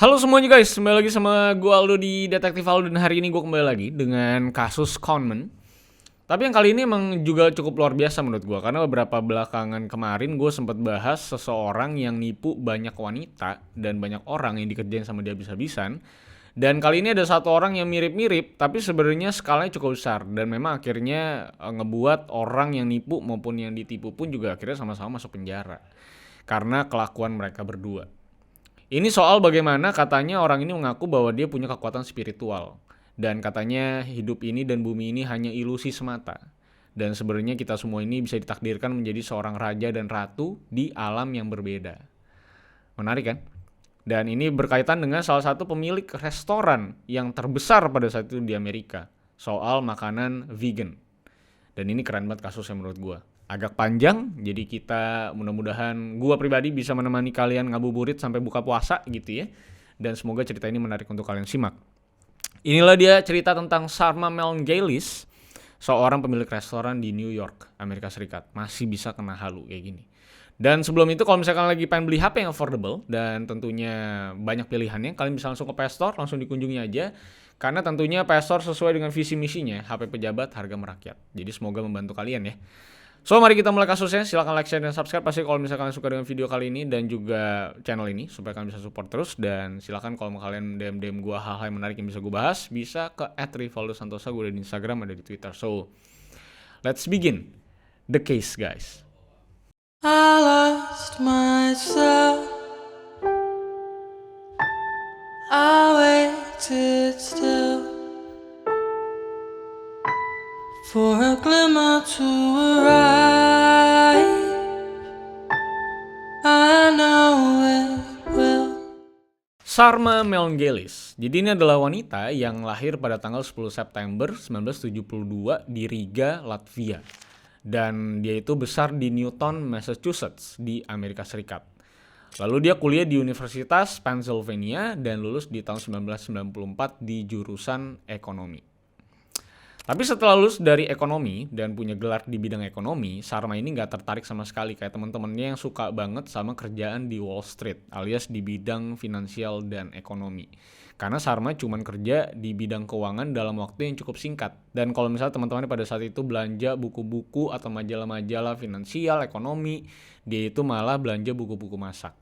Halo semuanya guys, kembali lagi sama gue Aldo di Detektif Aldo. Dan hari ini gue kembali lagi dengan kasus conman. Tapi yang kali ini emang juga cukup luar biasa menurut gue, karena beberapa belakangan kemarin gue sempat bahas seseorang yang nipu banyak wanita dan banyak orang yang dikerjain sama dia habis-habisan. Dan kali ini ada satu orang yang mirip-mirip, tapi sebenarnya skalanya cukup besar. Dan memang akhirnya ngebuat orang yang nipu maupun yang ditipu pun juga akhirnya sama-sama masuk penjara karena kelakuan mereka berdua. Ini soal bagaimana katanya orang ini mengaku bahwa dia punya kekuatan spiritual. Dan katanya hidup ini dan bumi ini hanya ilusi semata. Dan sebenarnya kita semua ini bisa ditakdirkan menjadi seorang raja dan ratu di alam yang berbeda. Menarik kan? Dan ini berkaitan dengan salah satu pemilik restoran yang terbesar pada saat itu di Amerika. Soal makanan vegan. Dan ini keren banget kasusnya menurut gue. Agak panjang, jadi kita mudah-mudahan gue pribadi bisa menemani kalian ngabuburit sampai buka puasa gitu ya. Dan semoga cerita ini menarik untuk kalian simak. Inilah dia cerita tentang Sarma Melngailis, seorang pemilik restoran di New York, Amerika Serikat. Masih bisa kena halu kayak gini. Dan sebelum itu kalau misalkan lagi pengen beli HP yang affordable dan tentunya banyak pilihannya, kalian bisa langsung ke PS Store, langsung dikunjungi aja. Karena tentunya PS Store sesuai dengan visi misinya, HP pejabat harga merakyat. Jadi semoga membantu kalian ya. So mari kita mulai kasusnya, silahkan like, share, dan subscribe pasti kalau misalkan kalian suka dengan video kali ini dan juga channel ini supaya kalian bisa support terus. Dan silahkan kalau kalian DM gue hal-hal yang menarik yang bisa gue bahas, bisa ke @rivaldosantosa, gue ada di Instagram, ada di Twitter. So let's begin the case guys. I lost myself. I waited still for a glimmer to arrive. I know it will. Sarma Melngailis. Jadi ini adalah wanita yang lahir pada tanggal 10 September 1972 di Riga, Latvia. Dan dia itu besar di Newton, Massachusetts di Amerika Serikat. Lalu dia kuliah di Universitas Pennsylvania dan lulus di tahun 1994 di jurusan ekonomi. Tapi setelah lulus dari ekonomi dan punya gelar di bidang ekonomi, Sarma ini nggak tertarik sama sekali kayak teman-temannya yang suka banget sama kerjaan di Wall Street alias di bidang finansial dan ekonomi. Karena Sarma cuma kerja di bidang keuangan dalam waktu yang cukup singkat. Dan kalau misalnya teman-teman pada saat itu belanja buku-buku atau majalah-majalah finansial, ekonomi, dia itu malah belanja buku-buku masak.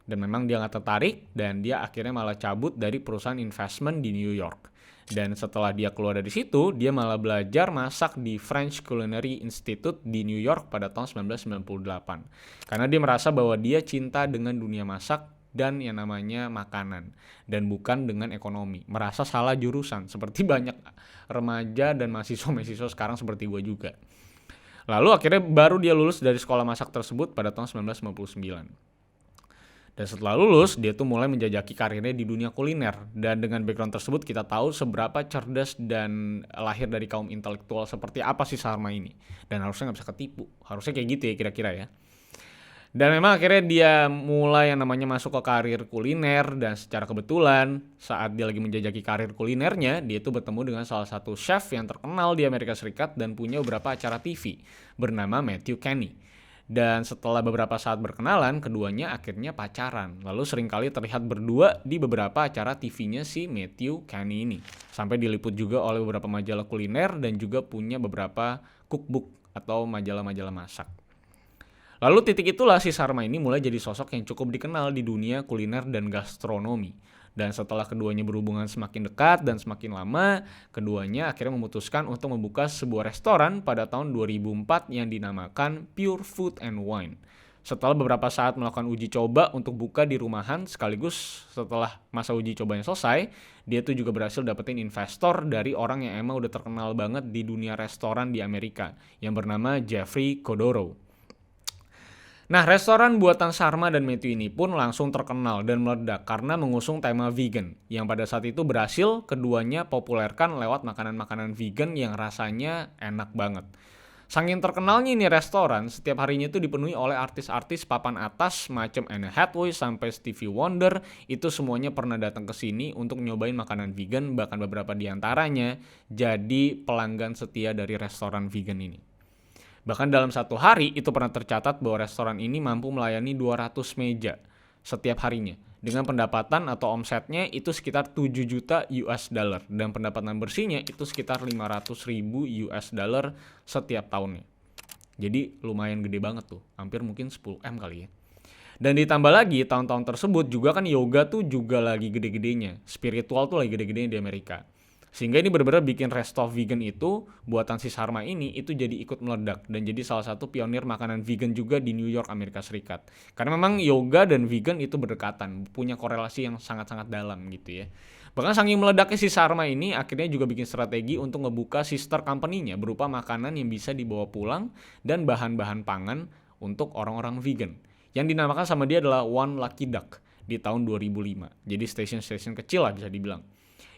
Dan memang dia nggak tertarik dan dia akhirnya malah cabut dari perusahaan investment di New York. Dan setelah dia keluar dari situ, dia malah belajar masak di French Culinary Institute di New York pada tahun 1998. Karena dia merasa bahwa dia cinta dengan dunia masak dan yang namanya makanan dan bukan dengan ekonomi. Merasa salah jurusan seperti banyak remaja dan mahasiswa-mahasiswa sekarang seperti gue juga. Lalu akhirnya baru dia lulus dari sekolah masak tersebut pada tahun 1999. Dan setelah lulus, dia tuh mulai menjajaki karirnya di dunia kuliner. Dan dengan background tersebut kita tahu seberapa cerdas dan lahir dari kaum intelektual seperti apa sih Sarma ini. Dan harusnya nggak bisa ketipu. Harusnya kayak gitu ya kira-kira ya. Dan memang akhirnya dia mulai yang namanya masuk ke karir kuliner. Dan secara kebetulan saat dia lagi menjajaki karir kulinernya, dia tuh bertemu dengan salah satu chef yang terkenal di Amerika Serikat dan punya beberapa acara TV bernama Matthew Kenny. Dan setelah beberapa saat berkenalan, keduanya akhirnya pacaran. Lalu seringkali terlihat berdua di beberapa acara TV-nya si Matthew Kenny ini. Sampai diliput juga oleh beberapa majalah kuliner dan juga punya beberapa cookbook atau majalah-majalah masak. Lalu titik itulah si Sarma ini mulai jadi sosok yang cukup dikenal di dunia kuliner dan gastronomi. Dan setelah keduanya berhubungan semakin dekat dan semakin lama, keduanya akhirnya memutuskan untuk membuka sebuah restoran pada tahun 2004 yang dinamakan Pure Food and Wine. Setelah beberapa saat melakukan uji coba untuk buka di rumahan, sekaligus setelah masa uji cobanya selesai, dia tuh juga berhasil dapetin investor dari orang yang emang udah terkenal banget di dunia restoran di Amerika, yang bernama Jeffrey Kodoro. Nah, restoran buatan Sarma dan Matthew ini pun langsung terkenal dan meledak karena mengusung tema vegan, yang pada saat itu berhasil keduanya populerkan lewat makanan-makanan vegan yang rasanya enak banget. Saking terkenalnya ini restoran, setiap harinya itu dipenuhi oleh artis-artis papan atas macam Anne Hathaway sampai Stevie Wonder, itu semuanya pernah datang ke sini untuk nyobain makanan vegan, bahkan beberapa di antaranya jadi pelanggan setia dari restoran vegan ini. Bahkan dalam satu hari itu pernah tercatat bahwa restoran ini mampu melayani 200 meja. setiap harinya. Dengan pendapatan atau omsetnya itu sekitar 7 juta US dollar. Dan pendapatan bersihnya itu sekitar 500 ribu US dollar setiap tahunnya. Jadi lumayan gede banget tuh. Hampir mungkin 10M kali ya. Dan ditambah lagi tahun-tahun tersebut juga kan yoga tuh juga lagi gede-gedenya. Spiritual tuh lagi gede-gedenya di Amerika. Sehingga ini benar-benar bikin resto vegan itu, buatan si Sharma ini, itu jadi ikut meledak. Dan jadi salah satu pionir makanan vegan juga di New York, Amerika Serikat. Karena memang yoga dan vegan itu berdekatan, punya korelasi yang sangat-sangat dalam gitu ya. Bahkan saking meledaknya si Sharma ini, akhirnya juga bikin strategi untuk ngebuka sister company-nya, berupa makanan yang bisa dibawa pulang, dan bahan-bahan pangan untuk orang-orang vegan. Yang dinamakan sama dia adalah One Lucky Duck di tahun 2005. Jadi station-station kecil lah bisa dibilang.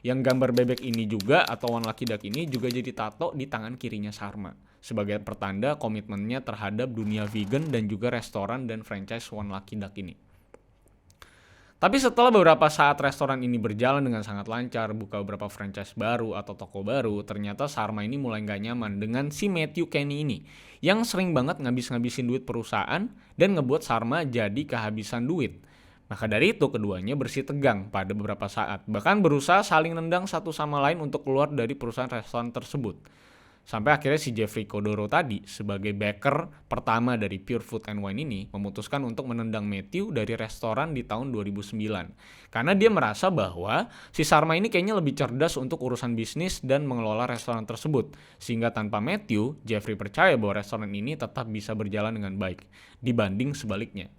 Yang gambar bebek ini juga atau One Lucky Duck ini juga jadi tato di tangan kirinya Sharma sebagai pertanda komitmennya terhadap dunia vegan dan juga restoran dan franchise One Lucky Duck ini. Tapi setelah beberapa saat restoran ini berjalan dengan sangat lancar, buka beberapa franchise baru atau toko baru, ternyata Sharma ini mulai gak nyaman dengan si Matthew Kenny ini yang sering banget ngabis-ngabisin duit perusahaan dan ngebuat Sharma jadi kehabisan duit. Maka dari itu keduanya bersih tegang pada beberapa saat, bahkan berusaha saling nendang satu sama lain untuk keluar dari perusahaan restoran tersebut. Sampai akhirnya si Jeffrey Kodoro tadi sebagai backer pertama dari Pure Food and Wine ini memutuskan untuk menendang Matthew dari restoran di tahun 2009. Karena dia merasa bahwa si Sharma ini kayaknya lebih cerdas untuk urusan bisnis dan mengelola restoran tersebut. Sehingga tanpa Matthew, Jeffrey percaya bahwa restoran ini tetap bisa berjalan dengan baik dibanding sebaliknya.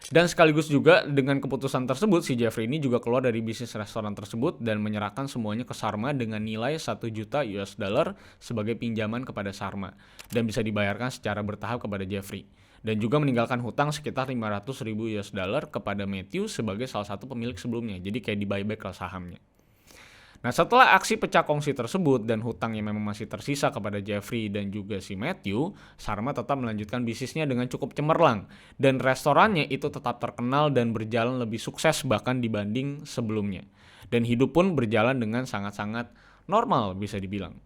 Dan sekaligus juga dengan keputusan tersebut, si Jeffrey ini juga keluar dari bisnis restoran tersebut dan menyerahkan semuanya ke Sharma dengan nilai 1 juta US dollar sebagai pinjaman kepada Sharma dan bisa dibayarkan secara bertahap kepada Jeffrey. Dan juga meninggalkan hutang sekitar 500 ribu US dollar kepada Matthew sebagai salah satu pemilik sebelumnya. Jadi kayak di buyback lah sahamnya. Nah setelah aksi pecah kongsi tersebut dan hutang yang memang masih tersisa kepada Jeffrey dan juga si Matthew, Sharma tetap melanjutkan bisnisnya dengan cukup cemerlang dan restorannya itu tetap terkenal dan berjalan lebih sukses bahkan dibanding sebelumnya. Dan hidup pun berjalan dengan sangat-sangat normal bisa dibilang.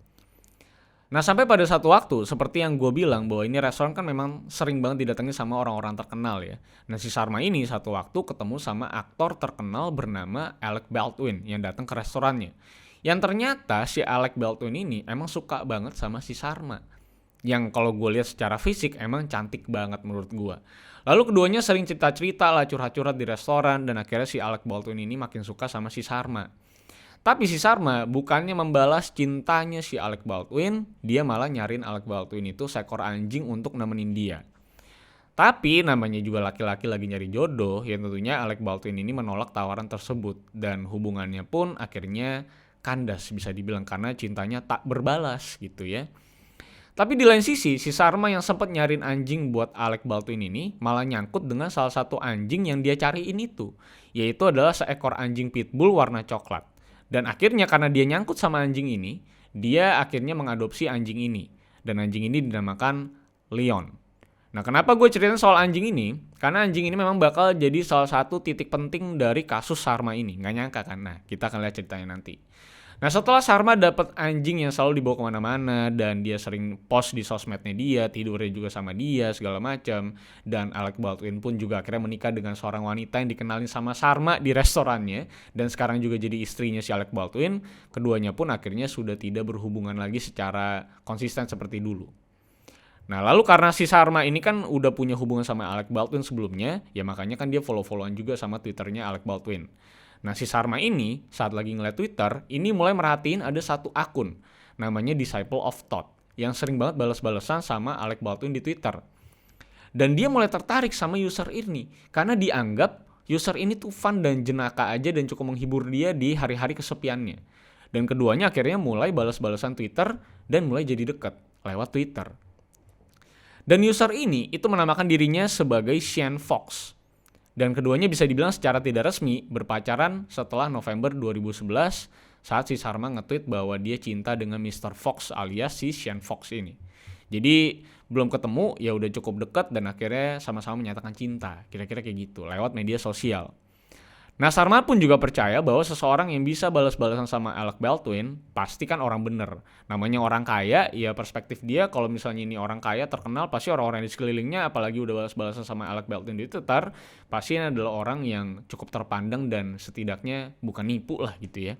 Nah sampai pada satu waktu, seperti yang gue bilang bahwa ini restoran kan memang sering banget didatangi sama orang-orang terkenal ya. Nah si Sharma ini satu waktu ketemu sama aktor terkenal bernama Alec Baldwin yang datang ke restorannya. Yang ternyata si Alec Baldwin ini emang suka banget sama si Sharma. Yang kalau gue lihat secara fisik emang cantik banget menurut gue. Lalu keduanya sering cerita-cerita lah, curhat-curhat di restoran dan akhirnya si Alec Baldwin ini makin suka sama si Sharma. Tapi si Sharma bukannya membalas cintanya si Alec Baldwin, dia malah nyariin Alec Baldwin itu seekor anjing untuk nemenin dia. Tapi namanya juga laki-laki lagi nyari jodoh, yang tentunya Alec Baldwin ini menolak tawaran tersebut. Dan hubungannya pun akhirnya kandas bisa dibilang karena cintanya tak berbalas gitu ya. Tapi di lain sisi, si Sharma yang sempat nyariin anjing buat Alec Baldwin ini malah nyangkut dengan salah satu anjing yang dia cariin itu. Yaitu adalah seekor anjing pitbull warna coklat. Dan akhirnya karena dia nyangkut sama anjing ini, dia akhirnya mengadopsi anjing ini. Dan anjing ini dinamakan Leon. Nah kenapa gue ceritain soal anjing ini? Karena anjing ini memang bakal jadi salah satu titik penting dari kasus Sharma ini. Nggak nyangka kan? Nah kita akan lihat ceritanya nanti. Nah setelah Sharma dapat anjing yang selalu dibawa kemana-mana dan dia sering post di sosmednya dia, tidurnya juga sama dia segala macam, dan Alec Baldwin pun juga akhirnya menikah dengan seorang wanita yang dikenalin sama Sharma di restorannya dan sekarang juga jadi istrinya si Alec Baldwin. Keduanya pun akhirnya sudah tidak berhubungan lagi secara konsisten seperti dulu. Nah lalu karena si Sharma ini kan udah punya hubungan sama Alec Baldwin sebelumnya, ya makanya kan dia follow-followan juga sama Twitternya Alec Baldwin. Nah si Sharma ini saat lagi ngeliat Twitter, ini mulai merhatiin ada satu akun namanya Disciple of Thought yang sering banget balas-balasan sama Alec Baldwin di Twitter. Dan dia mulai tertarik sama user ini karena dianggap user ini tuh fun dan jenaka aja dan cukup menghibur dia di hari-hari kesepiannya. Dan keduanya akhirnya mulai balas-balasan Twitter dan mulai jadi dekat lewat Twitter. Dan user ini itu menamakan dirinya sebagai Sean Fox. Dan keduanya bisa dibilang secara tidak resmi berpacaran setelah November 2011 saat si Sharma nge-tweet bahwa dia cinta dengan Mr. Fox alias si Sean Fox ini. Jadi belum ketemu ya udah cukup dekat dan akhirnya sama-sama menyatakan cinta. Kira-kira kayak gitu lewat media sosial. Nah, Sarma pun juga percaya bahwa seseorang yang bisa balas-balasan sama Alec Baldwin pasti kan orang bener. Namanya orang kaya, ya perspektif dia kalau misalnya ini orang kaya terkenal, pasti orang-orang di sekelilingnya apalagi udah balas-balasan sama Alec Baldwin di Twitter, pasti ini adalah orang yang cukup terpandang dan setidaknya bukan nipu lah gitu ya.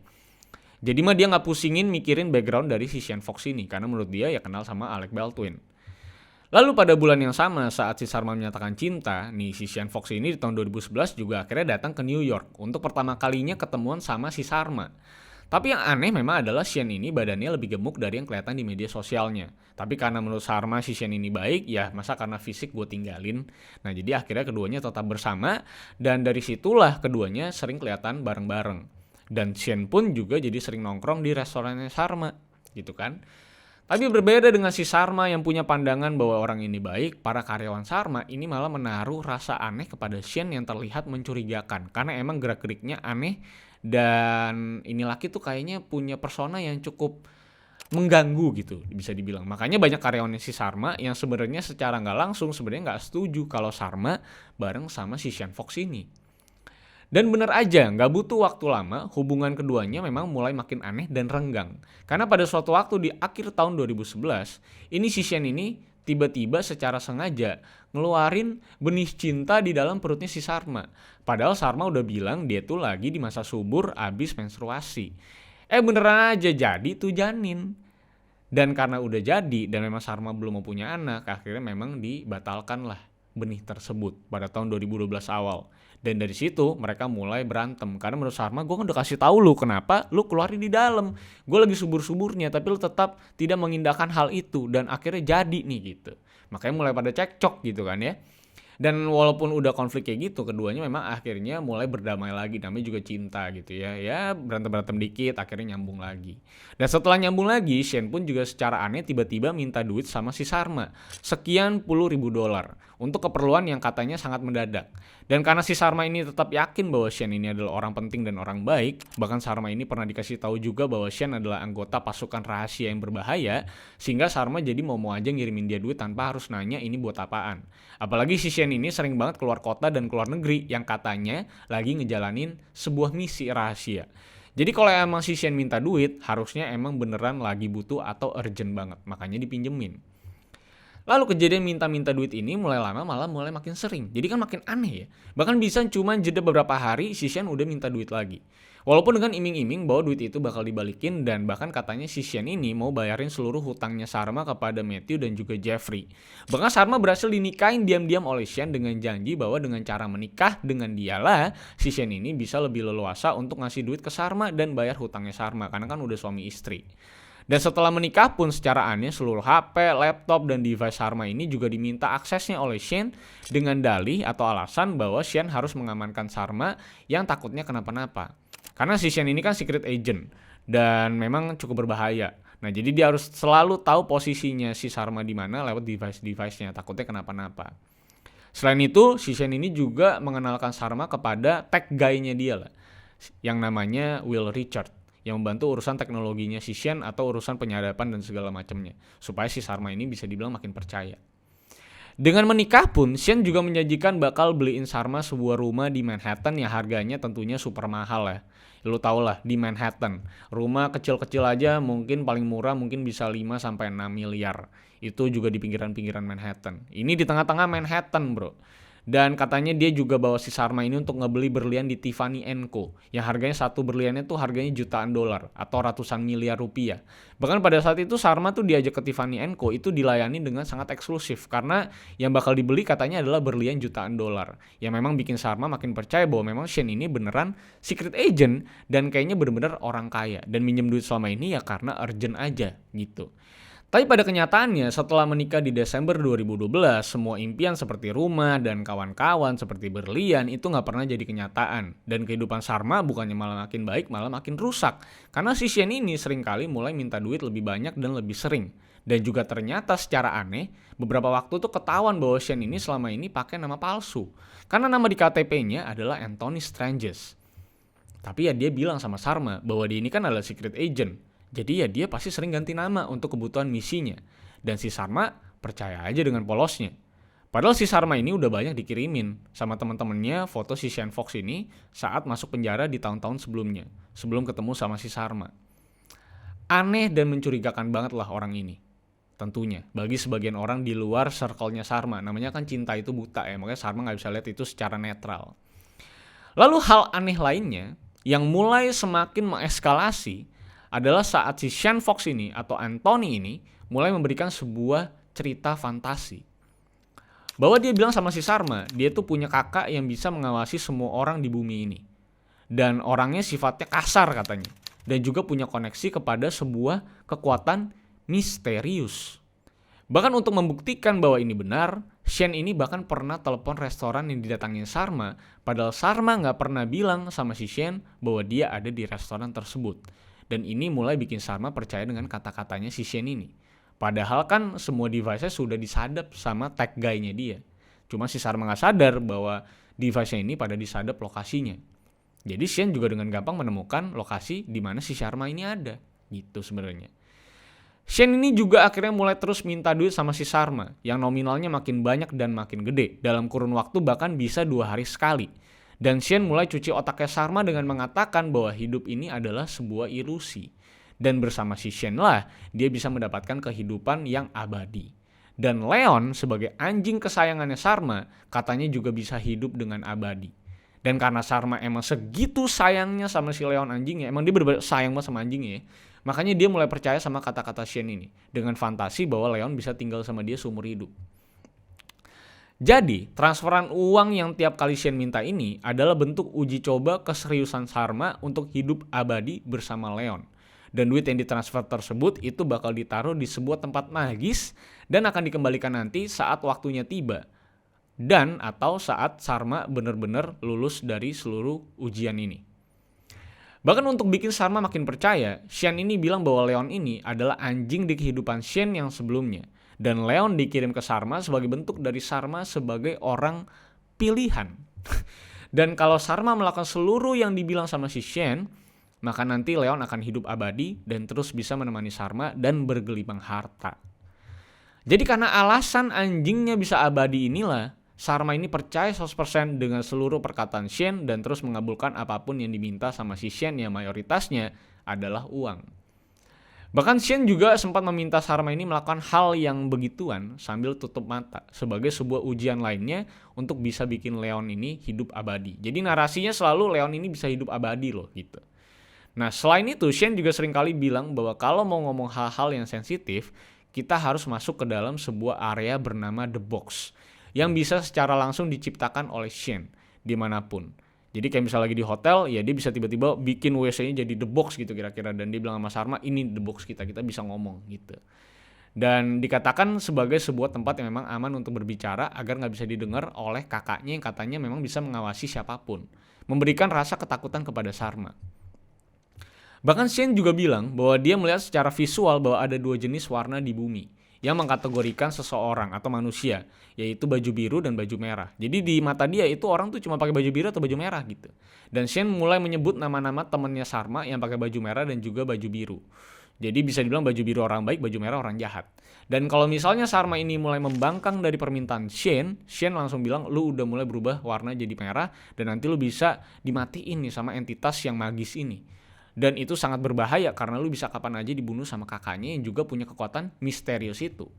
Jadi mah dia nggak pusingin mikirin background dari si Sean Fox ini karena menurut dia ya kenal sama Alec Baldwin. Lalu pada bulan yang sama saat si Sarma menyatakan cinta, nih si Sean Fox ini di tahun 2011 juga akhirnya datang ke New York untuk pertama kalinya ketemuan sama si Sarma. Tapi yang aneh memang adalah Sean ini badannya lebih gemuk dari yang kelihatan di media sosialnya. Tapi karena menurut Sarma si Sean ini baik, ya masa karena fisik gue tinggalin. Nah jadi akhirnya keduanya tetap bersama dan dari situlah keduanya sering kelihatan bareng-bareng. Dan Sean pun juga jadi sering nongkrong di restorannya Sarma, gitu kan. Tapi berbeda dengan si Sarma yang punya pandangan bahwa orang ini baik, para karyawan Sarma ini malah menaruh rasa aneh kepada Sean yang terlihat mencurigakan. Karena emang gerak-geriknya aneh dan ini laki tuh kayaknya punya persona yang cukup mengganggu gitu bisa dibilang. Makanya banyak karyawannya si Sarma yang sebenarnya secara nggak langsung sebenarnya nggak setuju kalau Sarma bareng sama si Sean Fox ini. Dan bener aja, nggak butuh waktu lama, hubungan keduanya memang mulai makin aneh dan renggang. Karena pada suatu waktu di akhir tahun 2011, ini si Sean ini tiba-tiba secara sengaja ngeluarin benih cinta di dalam perutnya si Sarma. Padahal Sarma udah bilang dia tuh lagi di masa subur abis menstruasi. Beneran aja jadi tuh janin. Dan karena udah jadi dan memang Sarma belum mau punya anak, akhirnya memang dibatalkan lah benih tersebut pada tahun 2012 awal. Dan dari situ mereka mulai berantem karena menurut Sarma gue kan udah kasih tahu lu kenapa lu keluarin di dalam, gue lagi subur-suburnya tapi lu tetap tidak mengindahkan hal itu dan akhirnya jadi nih gitu. Makanya mulai pada cekcok gitu kan ya. Dan walaupun udah konflik kayak gitu, keduanya memang akhirnya mulai berdamai lagi. Namanya juga cinta gitu ya. Ya berantem-berantem dikit, akhirnya nyambung lagi. Dan setelah nyambung lagi, Sean pun juga secara aneh tiba-tiba minta duit sama si Sarma. Sekian puluh ribu dolar. Untuk keperluan yang katanya sangat mendadak. Dan karena si Sarma ini tetap yakin bahwa Sean ini adalah orang penting dan orang baik, bahkan Sarma ini pernah dikasih tahu juga bahwa Sean adalah anggota pasukan rahasia yang berbahaya, sehingga Sarma jadi mau aja ngirimin dia duit tanpa harus nanya ini buat apaan. Apalagi si Sean ini sering banget keluar kota dan keluar negeri yang katanya lagi ngejalanin sebuah misi rahasia. Jadi kalau emang si Sean minta duit, harusnya emang beneran lagi butuh atau urgent banget, makanya dipinjemin. Lalu kejadian minta-minta duit ini mulai lama malah mulai makin sering. Jadi kan makin aneh ya. Bahkan bisa cuma jeda beberapa hari si Sean udah minta duit lagi. Walaupun dengan iming-iming bahwa duit itu bakal dibalikin dan bahkan katanya si Sean ini mau bayarin seluruh hutangnya Sarma kepada Matthew dan juga Jeffrey. Bahkan Sarma berhasil dinikahin diam-diam oleh Sean dengan janji bahwa dengan cara menikah dengan dialah si Sean ini bisa lebih leluasa untuk ngasih duit ke Sarma dan bayar hutangnya Sarma karena kan udah suami istri. Dan setelah menikah pun secara aneh seluruh HP, laptop, dan device Sarma ini juga diminta aksesnya oleh Sean dengan dalih atau alasan bahwa Sean harus mengamankan Sarma yang takutnya kenapa-napa. Karena si Sean ini kan secret agent dan memang cukup berbahaya. Nah jadi dia harus selalu tahu posisinya si Sarma di mana lewat device-device-nya, takutnya kenapa-napa. Selain itu, si Sean ini juga mengenalkan Sarma kepada tech guy-nya dia lah, yang namanya Will Richard, yang membantu urusan teknologinya si Sean atau urusan penyadapan dan segala macamnya, supaya si Sarma ini bisa dibilang makin percaya. Dengan menikah pun, Sean juga menjanjikan bakal beliin Sarma sebuah rumah di Manhattan yang harganya tentunya super mahal ya. Lu tau lah, di Manhattan. Rumah kecil-kecil aja mungkin paling murah mungkin bisa 5-6 miliar. Itu juga di pinggiran-pinggiran Manhattan. Ini di tengah-tengah Manhattan bro. Dan katanya dia juga bawa si Sarma ini untuk ngebeli berlian di Tiffany & Co. Yang harganya satu berliannya tuh harganya jutaan dolar atau ratusan miliar rupiah. Bahkan pada saat itu Sarma tuh diajak ke Tiffany & Co. itu dilayani dengan sangat eksklusif. Karena yang bakal dibeli katanya adalah berlian jutaan dolar. Yang memang bikin Sarma makin percaya bahwa memang Sean ini beneran secret agent. Dan kayaknya bener-bener orang kaya. Dan minjem duit selama ini ya karena urgent aja gitu. Tapi pada kenyataannya setelah menikah di Desember 2012, semua impian seperti rumah dan kawan-kawan seperti berlian itu gak pernah jadi kenyataan. Dan kehidupan Sarma bukannya malah makin baik, malah makin rusak. Karena si Sean ini seringkali mulai minta duit lebih banyak dan lebih sering. Dan juga ternyata secara aneh, beberapa waktu tuh ketahuan bahwa Sean ini selama ini pakai nama palsu. Karena nama di KTP-nya adalah Anthony Stranges. Tapi ya dia bilang sama Sarma bahwa dia ini kan adalah secret agent. Jadi ya dia pasti sering ganti nama untuk kebutuhan misinya. Dan si Sarma percaya aja dengan polosnya. Padahal si Sharma ini udah banyak dikirimin sama teman-temannya foto si Shane Fox ini saat masuk penjara di tahun-tahun sebelumnya, sebelum ketemu sama si Sharma. Aneh dan mencurigakan banget lah orang ini. Tentunya, bagi sebagian orang di luar circle-nya Sharma, namanya kan cinta itu buta ya, makanya Sharma nggak bisa lihat itu secara netral. Lalu hal aneh lainnya yang mulai semakin mengeskalasi adalah saat si Shane Fox ini atau Anthony ini mulai memberikan sebuah cerita fantasi. Bahwa dia bilang sama si Sharma, dia tuh punya kakak yang bisa mengawasi semua orang di bumi ini. Dan orangnya sifatnya kasar katanya. Dan juga punya koneksi kepada sebuah kekuatan misterius. Bahkan untuk membuktikan bahwa ini benar, Shane ini bahkan pernah telepon restoran yang didatangin Sharma, padahal Sharma nggak pernah bilang sama si Shane bahwa dia ada di restoran tersebut. Dan ini mulai bikin Sharma percaya dengan kata-katanya si Shane ini. Padahal kan semua device-nya sudah disadap sama tag guy-nya dia. Cuma si Sharma nggak sadar bahwa device-nya ini pada disadap lokasinya. Jadi Shane juga dengan gampang menemukan lokasi di mana si Sharma ini ada. Gitu sebenarnya. Shane ini juga akhirnya mulai terus minta duit sama si Sharma yang nominalnya makin banyak dan makin gede. Dalam kurun waktu bahkan bisa 2 hari sekali. Dan Shane mulai cuci otaknya Sharma dengan mengatakan bahwa hidup ini adalah sebuah ilusi. Dan bersama si Shane lah dia bisa mendapatkan kehidupan yang abadi. Dan Leon sebagai anjing kesayangannya Sharma katanya juga bisa hidup dengan abadi. Dan karena Sharma emang segitu sayangnya sama si Leon anjingnya, emang dia bener-bener sayang banget sama anjingnya ya. Makanya dia mulai percaya sama kata-kata Shane ini dengan fantasi bahwa Leon bisa tinggal sama dia seumur hidup. Jadi, transferan uang yang tiap kali Shane minta ini adalah bentuk uji coba keseriusan Sharma untuk hidup abadi bersama Leon. Dan duit yang ditransfer tersebut itu bakal ditaruh di sebuah tempat magis dan akan dikembalikan nanti saat waktunya tiba. Dan atau saat Sharma benar-benar lulus dari seluruh ujian ini. Bahkan untuk bikin Sharma makin percaya, Shane ini bilang bahwa Leon ini adalah anjing di kehidupan Shane yang sebelumnya. Dan Leon dikirim ke Sharma sebagai bentuk dari Sharma sebagai orang pilihan. Dan kalau Sharma melakukan seluruh yang dibilang sama si Shane, maka nanti Leon akan hidup abadi dan terus bisa menemani Sharma dan bergelimang harta. Jadi karena alasan anjingnya bisa abadi inilah, Sharma ini percaya 100% dengan seluruh perkataan Shane dan terus mengabulkan apapun yang diminta sama si Shane yang mayoritasnya adalah uang. Bahkan Shane juga sempat meminta Sharma ini melakukan hal yang begituan sambil tutup mata sebagai sebuah ujian lainnya untuk bisa bikin Leon ini hidup abadi. Jadi narasinya selalu Leon ini bisa hidup abadi loh gitu. Nah selain itu Shane juga seringkali bilang bahwa kalau mau ngomong hal-hal yang sensitif, kita harus masuk ke dalam sebuah area bernama The Box yang bisa secara langsung diciptakan oleh Shane dimanapun. Jadi kayak misalnya lagi di hotel, ya dia bisa tiba-tiba bikin WC-nya jadi The Box gitu kira-kira. Dan dia bilang sama Sharma, ini The Box kita bisa ngomong gitu. Dan dikatakan sebagai sebuah tempat yang memang aman untuk berbicara agar gak bisa didengar oleh kakaknya yang katanya memang bisa mengawasi siapapun. Memberikan rasa ketakutan kepada Sharma. Bahkan Shane juga bilang bahwa dia melihat secara visual bahwa ada 2 jenis warna di bumi yang mengkategorikan seseorang atau manusia, yaitu baju biru dan baju merah. Jadi di mata dia itu orang tuh cuma pakai baju biru atau baju merah gitu. Dan Shane mulai menyebut nama-nama temannya Sharma yang pakai baju merah dan juga baju biru. Jadi bisa dibilang baju biru orang baik, baju merah orang jahat. Dan kalau misalnya Sharma ini mulai membangkang dari permintaan Shane langsung bilang, lu udah mulai berubah warna jadi merah dan nanti lu bisa dimatiin nih sama entitas yang magis ini. Dan itu sangat berbahaya karena lu bisa kapan aja dibunuh sama kakaknya yang juga punya kekuatan misterius itu.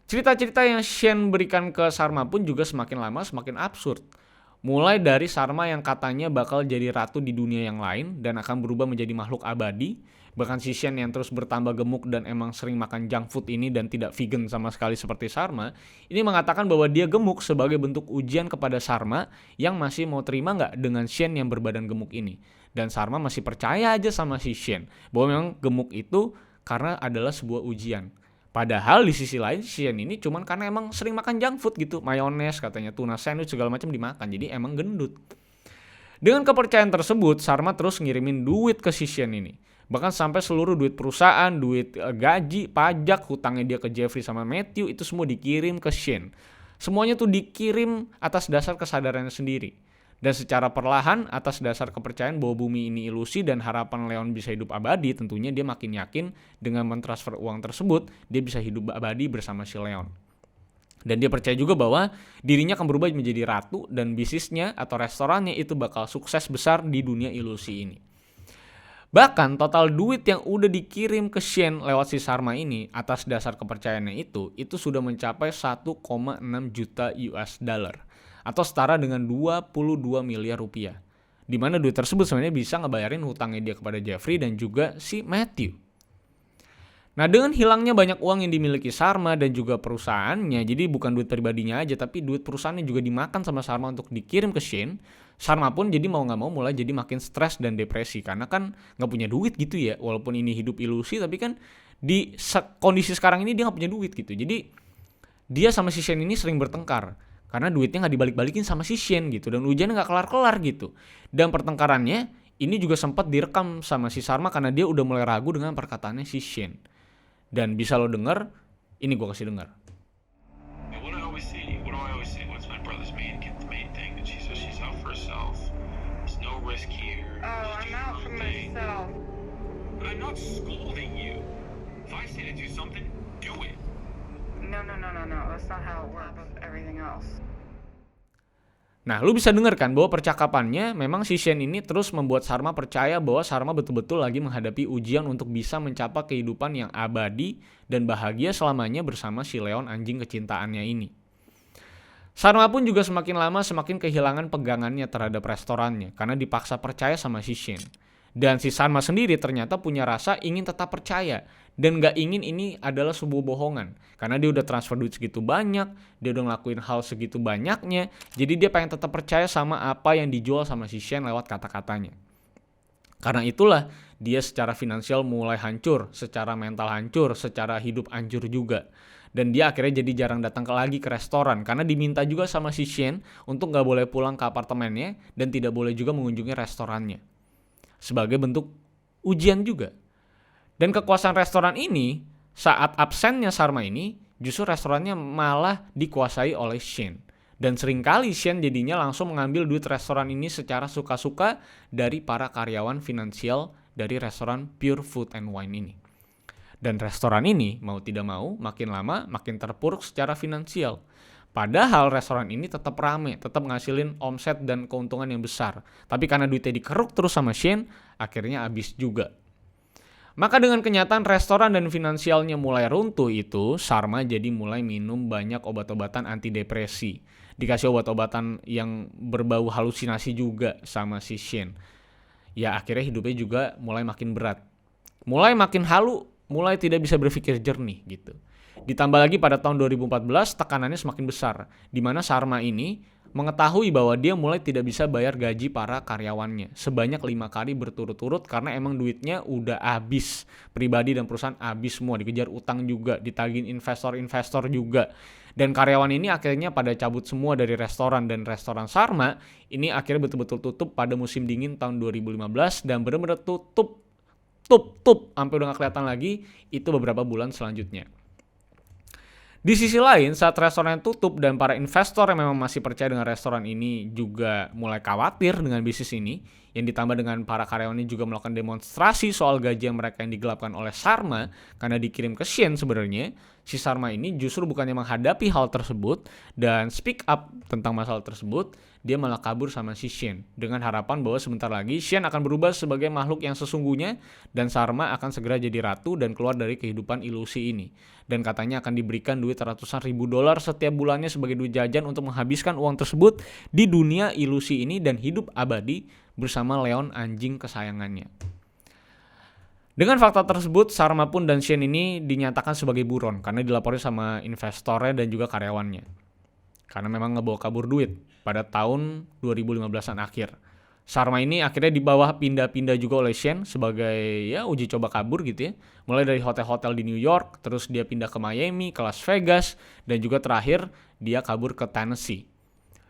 Cerita-cerita yang Shane berikan ke Sharma pun juga semakin lama semakin absurd. Mulai dari Sharma yang katanya bakal jadi ratu di dunia yang lain dan akan berubah menjadi makhluk abadi. Bahkan si Shane yang terus bertambah gemuk dan emang sering makan junk food ini dan tidak vegan sama sekali seperti Sharma, ini mengatakan bahwa dia gemuk sebagai bentuk ujian kepada Sharma yang masih mau terima nggak dengan Shane yang berbadan gemuk ini. Dan Sharma masih percaya aja sama si Shane bahwa memang gemuk itu karena adalah sebuah ujian. Padahal di sisi lain Shane ini cuman karena emang sering makan junk food gitu, mayones katanya, tuna sandwich segala macam dimakan, jadi emang gendut. Dengan kepercayaan tersebut, Sharma terus ngirimin duit ke si Shane ini. Bahkan sampai seluruh duit perusahaan, duit gaji, pajak, hutangnya dia ke Jeffrey sama Matthew itu semua dikirim ke Shane. Semuanya tuh dikirim atas dasar kesadarannya sendiri. Dan secara perlahan atas dasar kepercayaan bahwa bumi ini ilusi dan harapan Leon bisa hidup abadi, tentunya dia makin yakin dengan mentransfer uang tersebut dia bisa hidup abadi bersama si Leon. Dan dia percaya juga bahwa dirinya akan berubah menjadi ratu dan bisnisnya atau restorannya itu bakal sukses besar di dunia ilusi ini. Bahkan total duit yang udah dikirim ke Shane lewat si Sharma ini atas dasar kepercayaannya itu sudah mencapai 1,6 juta US dollar atau setara dengan 22 miliar rupiah. Di mana duit tersebut sebenarnya bisa ngebayarin hutangnya dia kepada Jeffrey dan juga si Matthew. Nah, dengan hilangnya banyak uang yang dimiliki Sharma dan juga perusahaannya, jadi bukan duit pribadinya aja, tapi duit perusahaannya juga dimakan sama Sharma untuk dikirim ke Shane. Sharma pun jadi mau nggak mau mulai jadi makin stres dan depresi karena kan nggak punya duit gitu ya. Walaupun ini hidup ilusi, tapi kan di kondisi sekarang ini dia nggak punya duit gitu. Jadi dia sama si Shane ini sering bertengkar karena duitnya nggak dibalik-balikin sama si Shane gitu dan ujiannya nggak kelar-kelar gitu. Dan pertengkarannya ini juga sempat direkam sama si Sharma karena dia udah mulai ragu dengan perkataannya si Shane. Dan bisa lo denger, ini gue kasih denger. What do I always say? What's my brother's main thing? That she's out for herself. There's no risk here. Oh, I'm out for myself. I'm not scolding you. If I say to do something, do it. No. That's not how it works with everything else. Nah, lu bisa denger kan bahwa percakapannya memang si Shane ini terus membuat Sharma percaya bahwa Sharma betul-betul lagi menghadapi ujian untuk bisa mencapai kehidupan yang abadi dan bahagia selamanya bersama si Leon anjing kecintaannya ini. Sharma pun juga semakin lama semakin kehilangan pegangannya terhadap restorannya karena dipaksa percaya sama si Shane. Dan si Sharma sendiri ternyata punya rasa ingin tetap percaya dan gak ingin ini adalah sebuah bohongan. Karena dia udah transfer duit segitu banyak, dia udah ngelakuin hal segitu banyaknya, jadi dia pengen tetap percaya sama apa yang dijual sama si Shane lewat kata-katanya. Karena itulah dia secara finansial mulai hancur, secara mental hancur, secara hidup hancur juga. Dan dia akhirnya jadi jarang datang lagi ke restoran karena diminta juga sama si Shane untuk gak boleh pulang ke apartemennya dan tidak boleh juga mengunjungi restorannya. Sebagai bentuk ujian juga. Dan kekuasaan restoran ini, saat absennya Sharma ini, justru restorannya malah dikuasai oleh Shane. Dan seringkali Shane jadinya langsung mengambil duit restoran ini secara suka-suka dari para karyawan finansial dari restoran Pure Food and Wine ini. Dan restoran ini, mau tidak mau, makin lama makin terpuruk secara finansial. Padahal restoran ini tetap rame, tetap ngasilin omset dan keuntungan yang besar. Tapi karena duitnya dikeruk terus sama Shane, akhirnya habis juga. Maka dengan kenyataan restoran dan finansialnya mulai runtuh itu, Sharma jadi mulai minum banyak obat-obatan antidepresi. Dikasih obat-obatan yang berbau halusinasi juga sama si Shane. Ya akhirnya hidupnya juga mulai makin berat. Mulai makin halu, mulai tidak bisa berpikir jernih gitu. Ditambah lagi pada tahun 2014 tekanannya semakin besar, di mana Sharma ini mengetahui bahwa dia mulai tidak bisa bayar gaji para karyawannya sebanyak 5 kali berturut-turut karena emang duitnya udah habis, pribadi dan perusahaan habis semua, dikejar utang juga, ditagih investor-investor juga. Dan karyawan ini akhirnya pada cabut semua dari restoran, dan restoran Sharma ini akhirnya betul-betul tutup pada musim dingin tahun 2015 dan benar-benar tutup sampai udah gak kelihatan lagi itu beberapa bulan selanjutnya. Di sisi lain, saat restoran tutup dan para investor yang memang masih percaya dengan restoran ini juga mulai khawatir dengan bisnis ini, yang ditambah dengan para karyawan ini juga melakukan demonstrasi soal gaji yang mereka yang digelapkan oleh Sharma karena dikirim ke Shane sebenarnya, si Sharma ini justru bukannya menghadapi hal tersebut dan speak up tentang masalah tersebut, dia malah kabur sama si Shane dengan harapan bahwa sebentar lagi Shane akan berubah sebagai makhluk yang sesungguhnya dan Sharma akan segera jadi ratu dan keluar dari kehidupan ilusi ini. Dan katanya akan diberikan duit ratusan ribu dolar setiap bulannya sebagai duit jajan untuk menghabiskan uang tersebut di dunia ilusi ini dan hidup abadi bersama Leon anjing kesayangannya. Dengan fakta tersebut, Sharma pun dan Shane ini dinyatakan sebagai buron karena dilapori sama investornya dan juga karyawannya. Karena memang ngebawa kabur duit pada tahun 2015-an akhir. Sharma ini akhirnya di bawah pindah-pindah juga oleh Shane sebagai ya uji coba kabur gitu ya. Mulai dari hotel-hotel di New York, terus dia pindah ke Miami, ke Las Vegas, dan juga terakhir dia kabur ke Tennessee.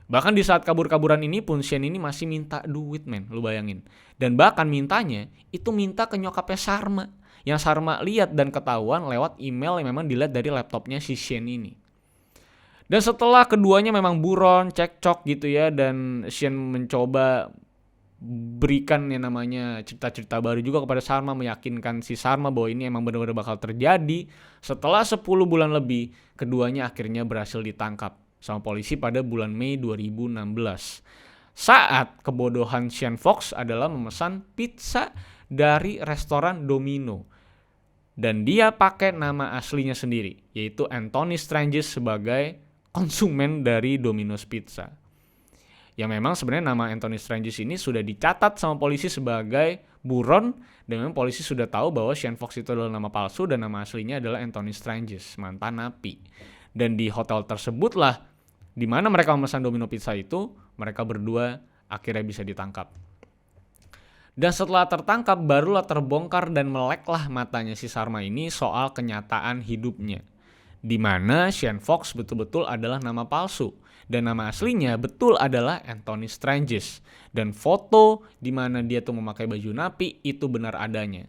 Bahkan di saat kabur-kaburan ini pun Shane ini masih minta duit men, lu bayangin. Dan bahkan mintanya itu minta ke nyokapnya Sharma. Yang Sharma lihat dan ketahuan lewat email yang memang dilihat dari laptopnya si Shane ini. Dan setelah keduanya memang buron, cekcok gitu ya, dan Shane mencoba berikan yang namanya cerita-cerita baru juga kepada Sharma, meyakinkan si Sharma bahwa ini emang benar-benar bakal terjadi. Setelah 10 bulan lebih, keduanya akhirnya berhasil ditangkap sama polisi pada bulan Mei 2016. Saat kebodohan Sean Fox adalah memesan pizza dari restoran Domino. Dan dia pakai nama aslinya sendiri, yaitu Anthony Stranges sebagai konsumen dari Domino's Pizza. Yang memang sebenarnya nama Anthony Stranges ini sudah dicatat sama polisi sebagai buron, dan memang polisi sudah tahu bahwa Sean Fox itu adalah nama palsu dan nama aslinya adalah Anthony Stranges, mantan napi. Dan di hotel tersebutlah di mana mereka memesan Domino Pizza itu, mereka berdua akhirnya bisa ditangkap. Dan setelah tertangkap, barulah terbongkar dan meleklah matanya si Sharma ini soal kenyataan hidupnya. Di mana Sean Fox betul-betul adalah nama palsu. Dan nama aslinya betul adalah Anthony Stranges. Dan foto di mana dia tuh memakai baju napi itu benar adanya.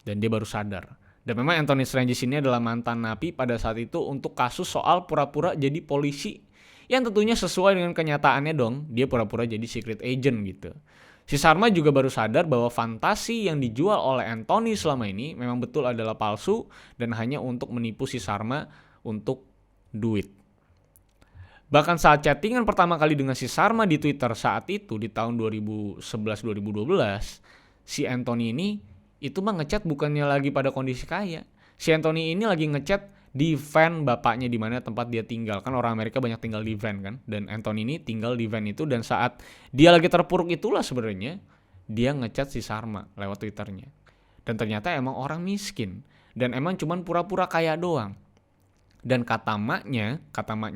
Dan dia baru sadar. Dan memang Anthony Stranges ini adalah mantan napi pada saat itu untuk kasus soal pura-pura jadi polisi. Yang tentunya sesuai dengan kenyataannya dong, dia pura-pura jadi secret agent gitu. Si Sharma juga baru sadar bahwa fantasi yang dijual oleh Anthony selama ini memang betul adalah palsu dan hanya untuk menipu si Sharma untuk duit. Bahkan saat chattingan pertama kali dengan si Sharma di Twitter saat itu di tahun 2011-2012, si Anthony ini itu mah ngechat bukannya lagi pada kondisi kaya. Si Anthony ini lagi ngechat di van bapaknya di mana tempat dia tinggal. Kan orang Amerika banyak tinggal di van kan. Dan Anthony ini tinggal di van itu, dan saat dia lagi terpuruk itulah sebenarnya dia ngechat si Sharma lewat Twitternya. Dan ternyata emang orang miskin dan emang cuman pura-pura kaya doang. Dan kata maknya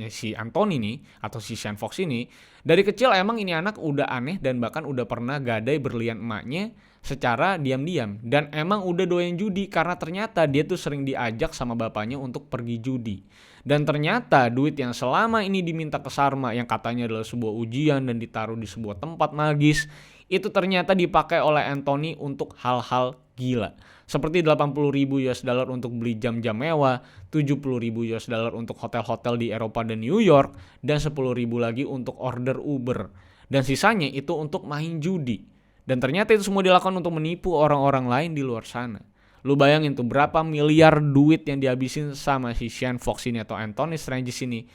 si Anthony nih atau si Sean Fox ini, dari kecil emang ini anak udah aneh dan bahkan udah pernah gadai berlian emaknya secara diam-diam. Dan emang udah doyan judi karena ternyata dia tuh sering diajak sama bapaknya untuk pergi judi. Dan ternyata duit yang selama ini diminta ke Sharma yang katanya adalah sebuah ujian dan ditaruh di sebuah tempat magis, itu ternyata dipakai oleh Anthony untuk hal-hal gila. Seperti 80.000 US dollar untuk beli jam-jam mewah, 70.000 US dollar untuk hotel-hotel di Eropa dan New York, dan 10.000 lagi untuk order Uber. Dan sisanya itu untuk main judi. Dan ternyata itu semua dilakukan untuk menipu orang-orang lain di luar sana. Lu bayangin tuh berapa miliar duit yang dihabisin sama si Sean Fox ini atau Anthony Stranges ini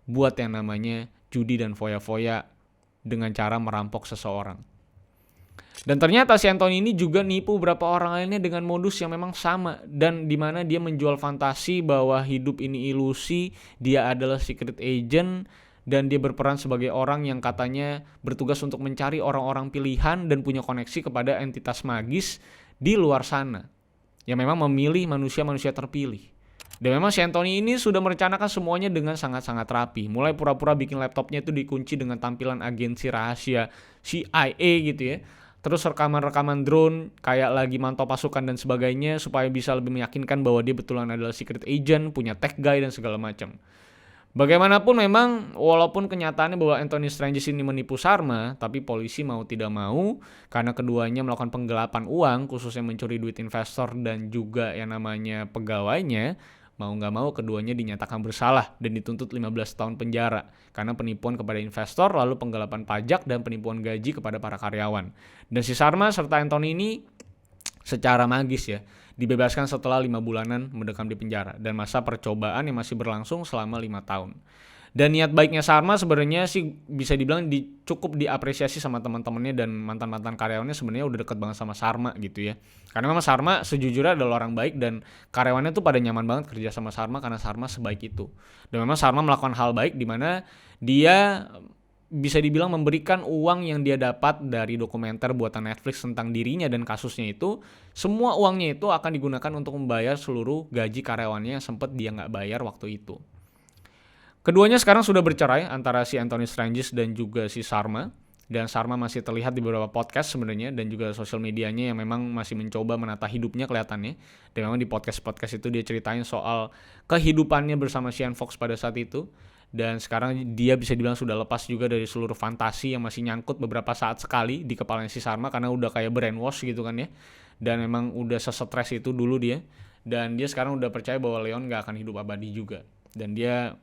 buat yang namanya judi dan foya-foya dengan cara merampok seseorang. Dan ternyata si Anthony ini juga nipu beberapa orang lainnya dengan modus yang memang sama, dan di mana dia menjual fantasi bahwa hidup ini ilusi, dia adalah secret agent dan dia berperan sebagai orang yang katanya bertugas untuk mencari orang-orang pilihan dan punya koneksi kepada entitas magis di luar sana yang memang memilih manusia-manusia terpilih. Dan memang si Anthony ini sudah merencanakan semuanya dengan sangat-sangat rapi. Mulai pura-pura bikin laptopnya itu dikunci dengan tampilan agensi rahasia CIA gitu ya. Terus rekaman-rekaman drone kayak lagi mantau pasukan dan sebagainya supaya bisa lebih meyakinkan bahwa dia betulan adalah secret agent, punya tech guy dan segala macam. Bagaimanapun memang walaupun kenyataannya bahwa Anthony Stranges ini menipu Sharma, tapi polisi mau tidak mau karena keduanya melakukan penggelapan uang, khususnya mencuri duit investor dan juga yang namanya pegawainya, mau nggak mau keduanya dinyatakan bersalah dan dituntut 15 tahun penjara karena penipuan kepada investor, lalu penggelapan pajak dan penipuan gaji kepada para karyawan. Dan si Sharma serta Anthony ini secara magis ya dibebaskan setelah 5 bulanan mendekam di penjara dan masa percobaan yang masih berlangsung selama 5 tahun. Dan niat baiknya Sharma sebenarnya sih bisa dibilang cukup diapresiasi sama teman-temannya dan mantan-mantan karyawannya, sebenarnya udah deket banget sama Sharma gitu ya. Karena memang Sharma sejujurnya adalah orang baik dan karyawannya tuh pada nyaman banget kerja sama Sharma karena Sharma sebaik itu. Dan memang Sharma melakukan hal baik di mana dia bisa dibilang memberikan uang yang dia dapat dari dokumenter buatan Netflix tentang dirinya dan kasusnya itu, semua uangnya itu akan digunakan untuk membayar seluruh gaji karyawannya yang sempat dia nggak bayar waktu itu. Keduanya sekarang sudah bercerai antara si Anthony Stranges dan juga si Sharma. Dan Sharma masih terlihat di beberapa podcast sebenarnya dan juga sosial medianya yang memang masih mencoba menata hidupnya kelihatannya. Dan memang di podcast-podcast itu dia ceritain soal kehidupannya bersama Sean Fox pada saat itu. Dan sekarang dia bisa dibilang sudah lepas juga dari seluruh fantasi yang masih nyangkut beberapa saat sekali di kepalanya si Sharma karena udah kayak brainwash gitu kan ya. Dan memang udah sesetres itu dulu dia. Dan dia sekarang udah percaya bahwa Leon gak akan hidup abadi juga. Dan dia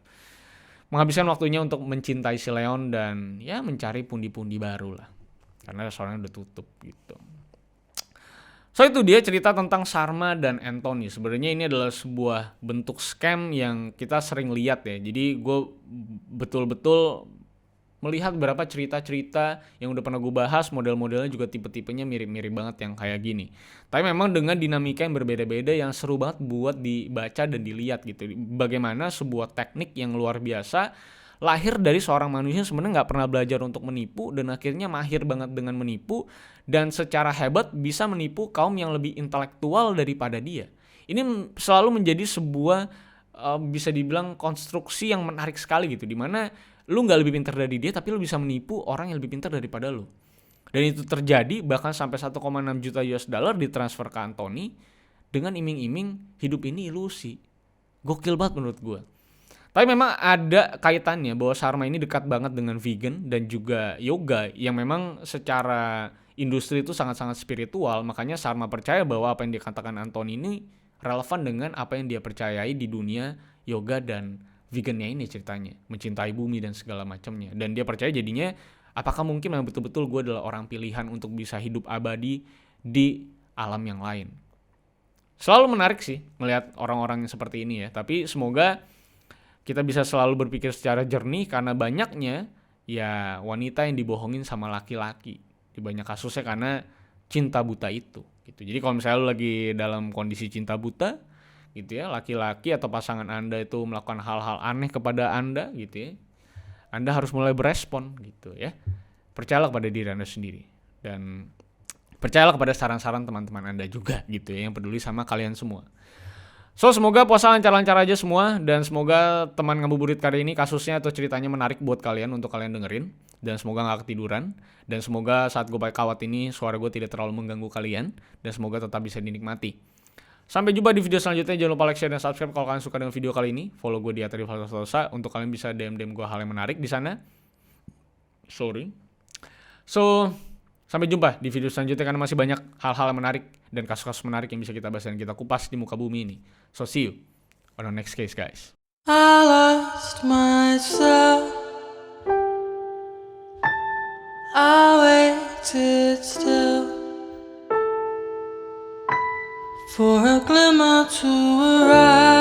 menghabiskan waktunya untuk mencintai si Leon dan ya mencari pundi-pundi baru lah. karena restorannya udah tutup gitu. So itu dia cerita tentang Sharma dan Anthony. Sebenarnya ini adalah sebuah bentuk scam yang kita sering lihat ya. Jadi gue betul-betul melihat beberapa cerita-cerita yang udah pernah gue bahas, model-modelnya juga tipe-tipenya mirip-mirip banget yang kayak gini. Tapi memang dengan dinamika yang berbeda-beda yang seru banget buat dibaca dan dilihat gitu. Bagaimana sebuah teknik yang luar biasa lahir dari seorang manusia sebenarnya nggak pernah belajar untuk menipu dan akhirnya mahir banget dengan menipu dan secara hebat bisa menipu kaum yang lebih intelektual daripada dia. Ini selalu menjadi sebuah bisa dibilang konstruksi yang menarik sekali gitu, dimana lu nggak lebih pintar dari dia tapi lu bisa menipu orang yang lebih pintar daripada lu. Dan itu terjadi bahkan sampai 1,6 juta US dollar ditransfer ke Anthony dengan iming-iming hidup ini ilusi. Gokil banget menurut gue. Tapi memang ada kaitannya bahwa Sharma ini dekat banget dengan vegan dan juga yoga yang memang secara industri itu sangat-sangat spiritual. Makanya Sharma percaya bahwa apa yang dikatakan Anthony ini relevan dengan apa yang dia percayai di dunia yoga dan vegannya ini ceritanya. Mencintai bumi dan segala macamnya. Dan dia percaya jadinya apakah mungkin memang betul-betul gue adalah orang pilihan untuk bisa hidup abadi di alam yang lain. Selalu menarik sih melihat orang-orang yang seperti ini ya. Tapi semoga kita bisa selalu berpikir secara jernih karena banyaknya ya wanita yang dibohongin sama laki-laki di banyak kasusnya karena cinta buta itu gitu. Jadi kalau misalnya lu lagi dalam kondisi cinta buta gitu ya, laki-laki atau pasangan Anda itu melakukan hal-hal aneh kepada Anda gitu ya, Anda harus mulai berespon gitu ya. Percayalah kepada diri Anda sendiri dan percayalah kepada saran-saran teman-teman Anda juga gitu ya yang peduli sama kalian semua. So semoga puasa lancar-lancar aja semua dan semoga teman ngabuburit kali ini kasusnya atau ceritanya menarik buat kalian untuk kalian dengerin dan semoga gak ketiduran dan semoga saat gue pakai kawat ini suara gue tidak terlalu mengganggu kalian dan semoga tetap bisa dinikmati. Sampai jumpa di video selanjutnya, jangan lupa like, share, dan subscribe kalau kalian suka dengan video kali ini. Follow gue di @rivaldosa untuk kalian bisa DM gue hal yang menarik di sana. So sampai jumpa di video selanjutnya karena masih banyak hal-hal yang menarik dan kasus-kasus menarik yang bisa kita bahas dan kita kupas di muka bumi ini. So see you on the next case, guys. I lost myself. I waited still for a glimmer to arise.